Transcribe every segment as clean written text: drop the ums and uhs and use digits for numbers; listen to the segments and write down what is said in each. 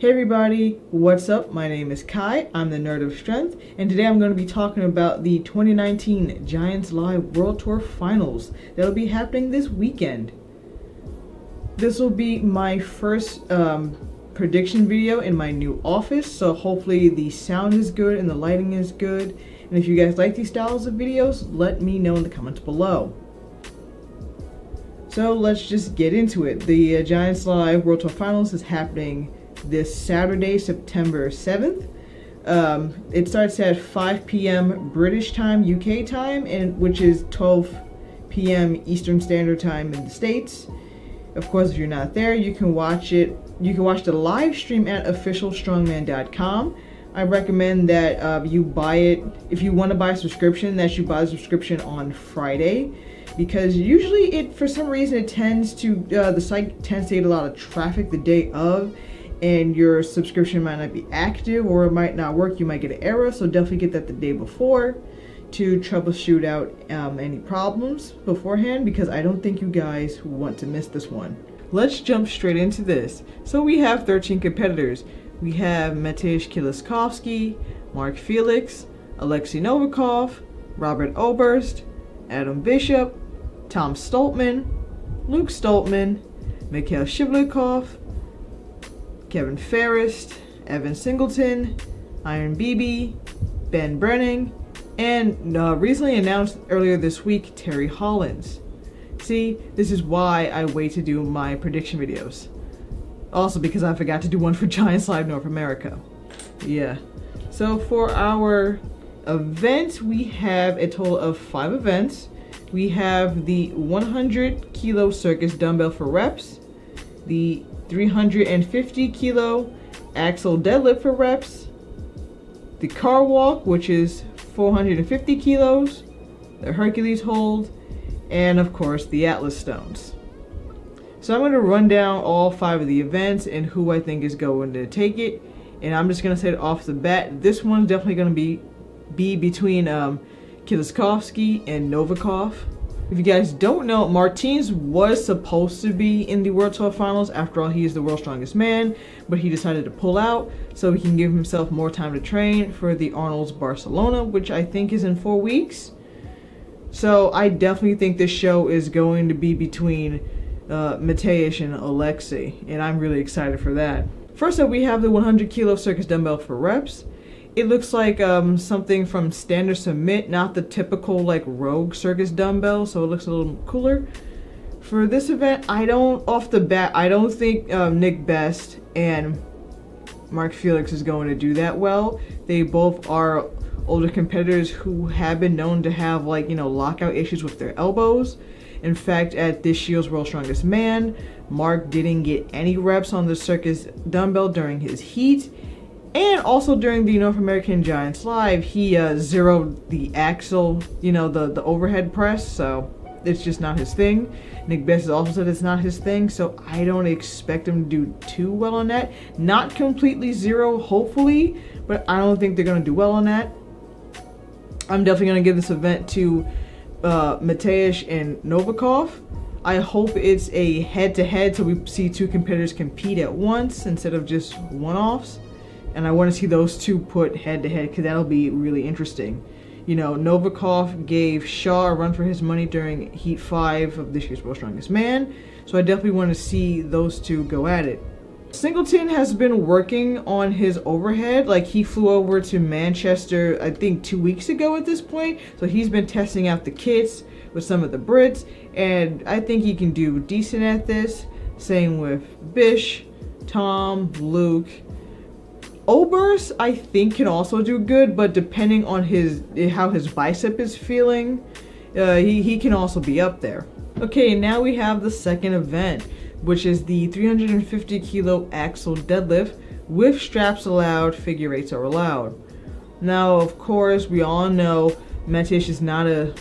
Hey everybody, what's up? My name is Kai, I'm the Nerd of Strength, and today I'm going to be talking about the 2019 Giants Live World Tour Finals that'll be happening this weekend. This will be my first prediction video in my new office, so hopefully the sound is good and the lighting is good. And if you guys like these styles of videos, let me know in the comments below. So let's just get into it. The Giants Live World Tour Finals is happening this Saturday, September 7th. It starts at 5 p.m. British time, UK time, and which is 12 p.m. Eastern Standard Time in the States. Of course, if you're not there, you can watch it. You can watch the live stream at officialstrongman.com. I recommend that you buy it. If you want to buy a subscription, that you buy the subscription on Friday, because usually for some reason it tends to the site tends to get a lot of traffic the day of, and your subscription might not be active or it might not work. You might get an error, so definitely get that the day before to troubleshoot out any problems beforehand, because I don't think you guys want to miss this one. Let's jump straight into this. So we have 13 competitors. We have Mateusz Kieliszkowski, Mark Felix, Oleksii Novikov, Robert Oberst, Adam Bishop, Tom Stoltman, Luke Stoltman, Mikhail Shivlikov, Kevin Ferris, Evan Singleton, Iron BB, Ben Brenning, and recently announced earlier this week, Terry Hollins. See, this is why I wait to do my prediction videos. Also because I forgot to do one for Giants Live North America. Yeah. So for our event, we have a total of 5 events. We have the 100 kilo circus dumbbell for reps, the 350 kilo axle deadlift for reps, the car walk, which is 450 kilos, the Hercules hold, and of course the Atlas stones. So I'm going to run down all 5 of the events and who I think is going to take it. And I'm just going to say it off the bat, this one's definitely going to be between Kieliszkowski and Novikov. If you guys don't know, Martins was supposed to be in the World Tour Finals. After all, he is the world's strongest man, but he decided to pull out so he can give himself more time to train for the Arnold's Barcelona, which I think is in 4 weeks. So I definitely think this show is going to be between Mateusz and Oleksii, and I'm really excited for that. First up, we have the 100 kilo circus dumbbell for reps. It looks like something from Standard Submit, not the typical like Rogue circus dumbbell, so it looks a little cooler. For this event, off the bat, I don't think Nick Best and Mark Felix is going to do that well. They both are older competitors who have been known to have lockout issues with their elbows. In fact, at this year's World's Strongest Man, Mark didn't get any reps on the circus dumbbell during his heat. And also during the North American Giants Live, he zeroed the axle, the overhead press, so it's just not his thing. Nick Best has also said it's not his thing, so I don't expect him to do too well on that. Not completely zero, hopefully, but I don't think they're going to do well on that. I'm definitely going to give this event to Mateusz and Novikov. I hope it's a head-to-head, so we see 2 competitors compete at once instead of just one-offs. And I want to see those 2 put head-to-head, because that'll be really interesting. Novikov gave Shaw a run for his money during Heat 5 of this year's World's Strongest Man, so I definitely want to see those 2 go at it. Singleton has been working on his overhead. He flew over to Manchester, I think 2 weeks ago at this point, so he's been testing out the kits with some of the Brits, and I think he can do decent at this. Same with Bish, Tom, Luke. Oberst, I think, can also do good, but depending on how his bicep is feeling, he can also be up there. Okay, now we have the second event, which is the 350 kilo axle deadlift with straps allowed, figure eights are allowed. Now, of course, we all know Mateusz is not a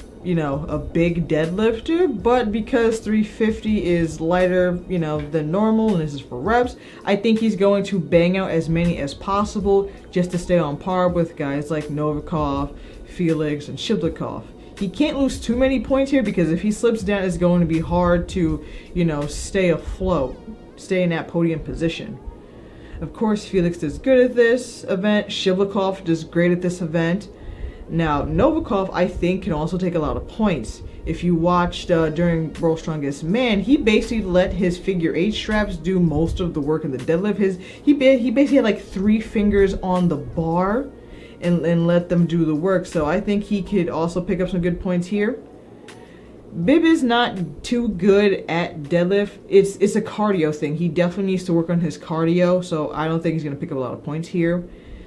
big deadlifter, but because 350 is lighter, than normal, and this is for reps, I think he's going to bang out as many as possible just to stay on par with guys like Novikov, Felix, and Shivlikov. He can't lose too many points here, because if he slips down, it's going to be hard to, stay afloat, stay in that podium position. Of course, Felix does good at this event. Shivlikov does great at this event. Now, Novikov, I think, can also take a lot of points. If you watched during World's Strongest Man, he basically let his figure 8 straps do most of the work in the deadlift. He basically had like 3 fingers on the bar and let them do the work. So I think he could also pick up some good points here. Bib is not too good at deadlift. It's a cardio thing. He definitely needs to work on his cardio, so I don't think he's going to pick up a lot of points here.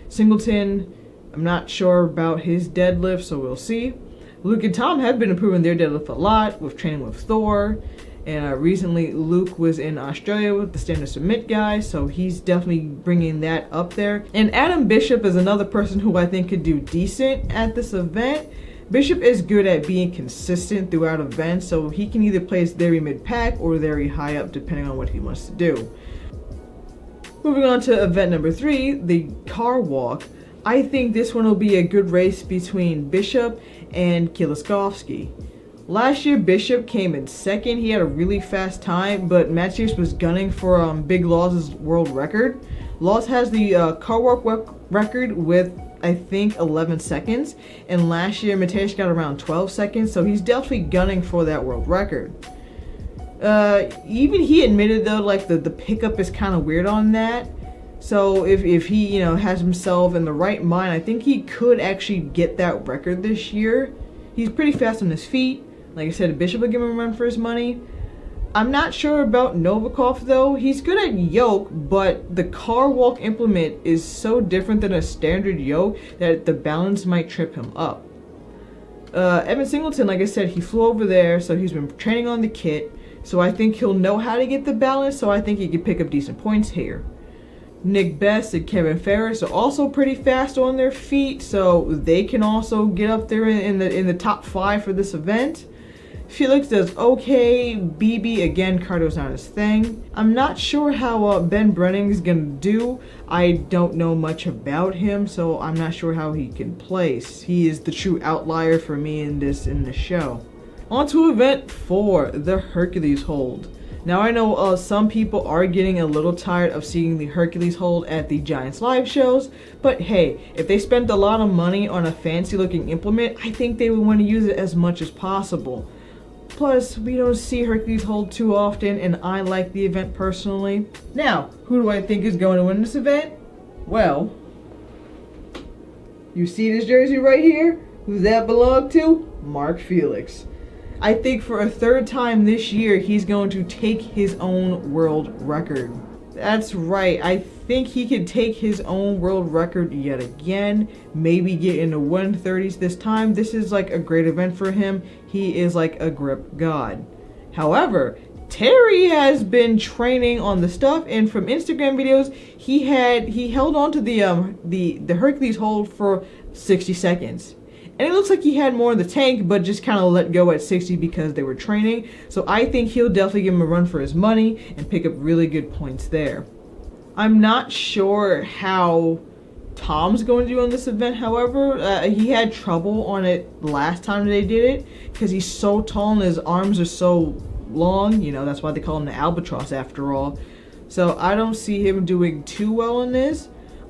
Singleton, I'm not sure about his deadlift, so we'll see. Luke and Tom have been improving their deadlift a lot with training with Thor. And recently Luke was in Australia with the Stand to Submit guys, so he's definitely bringing that up there. And Adam Bishop is another person who I think could do decent at this event. Bishop is good at being consistent throughout events, so he can either place very mid-pack or very high up depending on what he wants to do. Moving on to event number 3, the car walk. I think this one will be a good race between Bishop and Kieliszkowski. Last year, Bishop came in second. He had a really fast time, but Mateusz was gunning for Big Law's world record. Laws has the car walk record with, I think, 11 seconds. And last year, Mateusz got around 12 seconds, so he's definitely gunning for that world record. Even he admitted, though, like the pickup is kind of weird on that. So if he, has himself in the right mind, I think he could actually get that record this year. He's pretty fast on his feet. Like I said, Bishop will give him a run for his money. I'm not sure about Novikov though. He's good at yoke, but the car walk implement is so different than a standard yoke that the balance might trip him up. Evan Singleton, like I said, he flew over there, so he's been training on the kit. So I think he'll know how to get the balance, so I think he can pick up decent points here. Nick Best and Kevin Ferris are also pretty fast on their feet, so they can also get up there in the top 5 for this event. Felix does okay. BB, again, cardio's not his thing. I'm not sure how Ben Brenning is gonna do. I don't know much about him, so I'm not sure how he can place. He is the true outlier for me in this show. On to event 4, the Hercules hold. Now I know some people are getting a little tired of seeing the Hercules hold at the Giants live shows, but hey, if they spent a lot of money on a fancy looking implement, I think they would want to use it as much as possible. Plus, we don't see Hercules hold too often, and I like the event personally. Now, who do I think is going to win this event? Well, you see this jersey right here? Who that belong to? Mark Felix. I think for a 3rd time this year, he's going to take his own world record. That's right, I think he could take his own world record yet again, maybe get in the 130s this time. This is like a great event for him. He is like a grip god. However, Terry has been training on the stuff, and from Instagram videos, he held on to the Hercules hold for 60 seconds. And it looks like he had more in the tank, but just kind of let go at 60 because they were training. So I think he'll definitely give him a run for his money and pick up really good points there. I'm not sure how Tom's going to do on this event, however. He had trouble on it last time they did it because he's so tall and his arms are so long. That's why they call him the albatross after all. So I don't see him doing too well in this.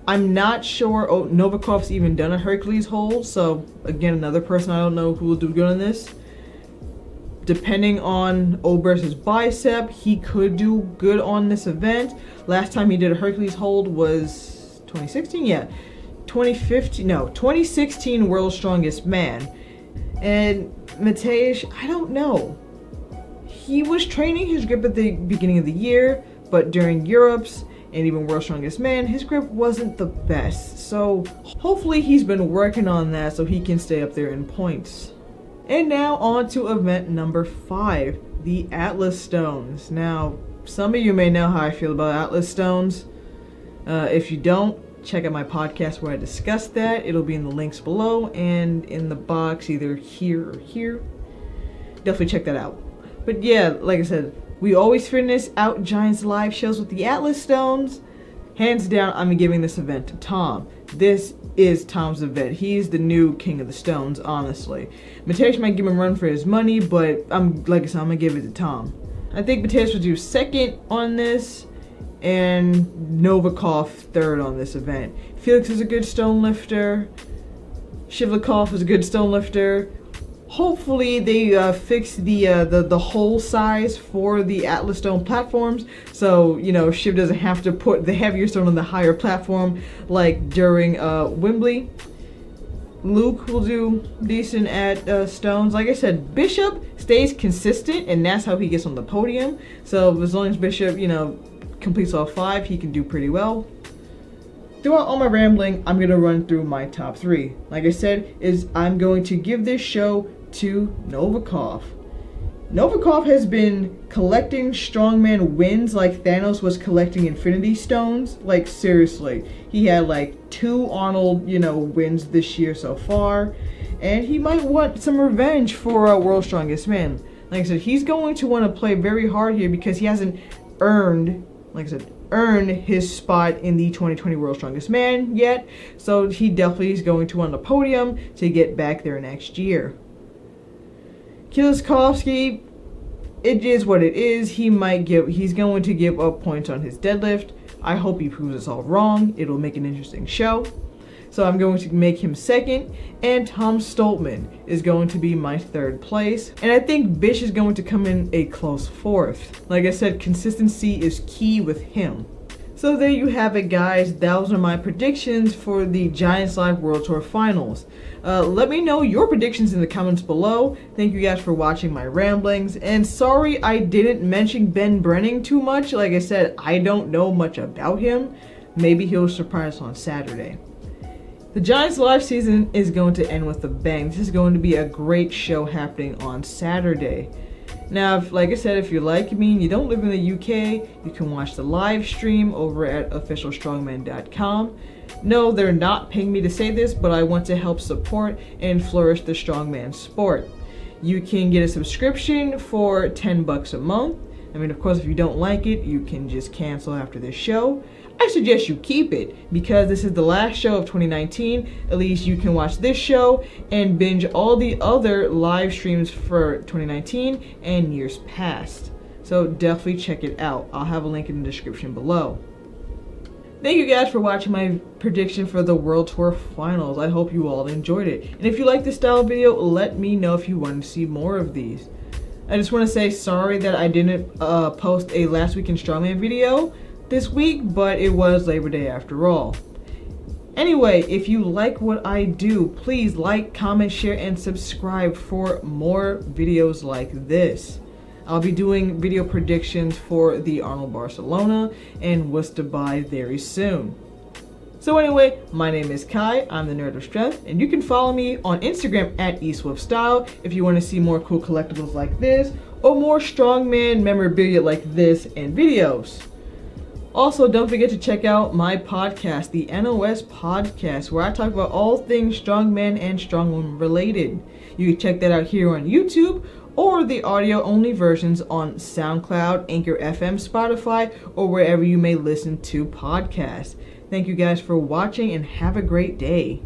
I'm not sure Novikov's even done a Hercules hold, so again, another person I don't know who will do good on this. Depending on Oberst's bicep, he could do good on this event. Last time he did a Hercules hold was 2016? Yeah. 2016 World's Strongest Man. And Mateusz, I don't know. He was training his grip at the beginning of the year, but during Europe's and even World's Strongest Man, his grip wasn't the best. So hopefully he's been working on that so he can stay up there in points. And now on to event number 5, the Atlas Stones. Now, some of you may know how I feel about Atlas Stones. If you don't, check out my podcast where I discuss that. It'll be in the links below and in the box either here or here. Definitely check that out. But yeah, like I said, we always finish out Giants live shows with the Atlas Stones. Hands down, I'm giving this event to Tom. This is Tom's event. He's the new king of the stones, honestly. Mateusz might give him a run for his money, but like I said, I'm gonna give it to Tom. I think Mateusz will do second on this, and Novikov third on this event. Felix is a good stone lifter. Shivlikov is a good stone lifter. Hopefully they fix the hole size for the Atlas stone platforms, so Shiv doesn't have to put the heavier stone on the higher platform like during Wembley. Luke will do decent at stones. Like I said, Bishop stays consistent, and that's how he gets on the podium. So as long as Bishop, completes all 5, he can do pretty well. Throughout all my rambling, I'm going to run through my top 3. Like I said, I'm going to give this show to Novikov. Novikov has been collecting strongman wins like Thanos was collecting Infinity Stones. Like, seriously. He had like 2 Arnold, wins this year so far. And he might want some revenge for World's Strongest Man. Like I said, he's going to want to play very hard here because he hasn't earned his spot in the 2020 World's Strongest Man yet. So he definitely is going to want the podium to get back there next year. Kieliszkowski, it is what it is. He's going to give up points on his deadlift. I hope he proves us all wrong. It'll make an interesting show. So I'm going to make him second, and Tom Stoltman is going to be my 3rd place. And I think Bish is going to come in a close 4th. Like I said, consistency is key with him. So there you have it, guys. Those are my predictions for the Giants Live World Tour Finals. Let me know your predictions in the comments below. Thank you guys for watching my ramblings. And sorry I didn't mention Ben Brenning too much. Like I said, I don't know much about him. Maybe he'll surprise us on Saturday. The Giants Live season is going to end with a bang. This is going to be a great show happening on Saturday. Now, like I said, if you're like me and you don't live in the UK, you can watch the live stream over at officialstrongman.com. No, they're not paying me to say this, but I want to help support and flourish the strongman sport. You can get a subscription for $10 a month. I mean, of course, if you don't like it, you can just cancel after this show. I suggest you keep it because this is the last show of 2019. At least you can watch this show and binge all the other live streams for 2019 and years past. So definitely check it out. I'll have a link in the description below. Thank you guys for watching my prediction for the World Tour Finals. I hope you all enjoyed it. And if you like this style of video, let me know if you want to see more of these. I just want to say sorry that I didn't post a Last Week in Strongman video this week, but it was Labor Day after all. Anyway, if you like what I do, please like, comment, share, and subscribe for more videos like this. I'll be doing video predictions for the Arnold Barcelona and what's to buy very soon. So anyway, my name is Kai, I'm the Nerd of Strength, and you can follow me on Instagram at eSwiftStyle if you want to see more cool collectibles like this, or more strongman memorabilia like this and videos. Also, don't forget to check out my podcast, the NOS Podcast, where I talk about all things strongman and strongwoman related. You can check that out here on YouTube, or the audio-only versions on SoundCloud, Anchor FM, Spotify, or wherever you may listen to podcasts. Thank you guys for watching, and have a great day.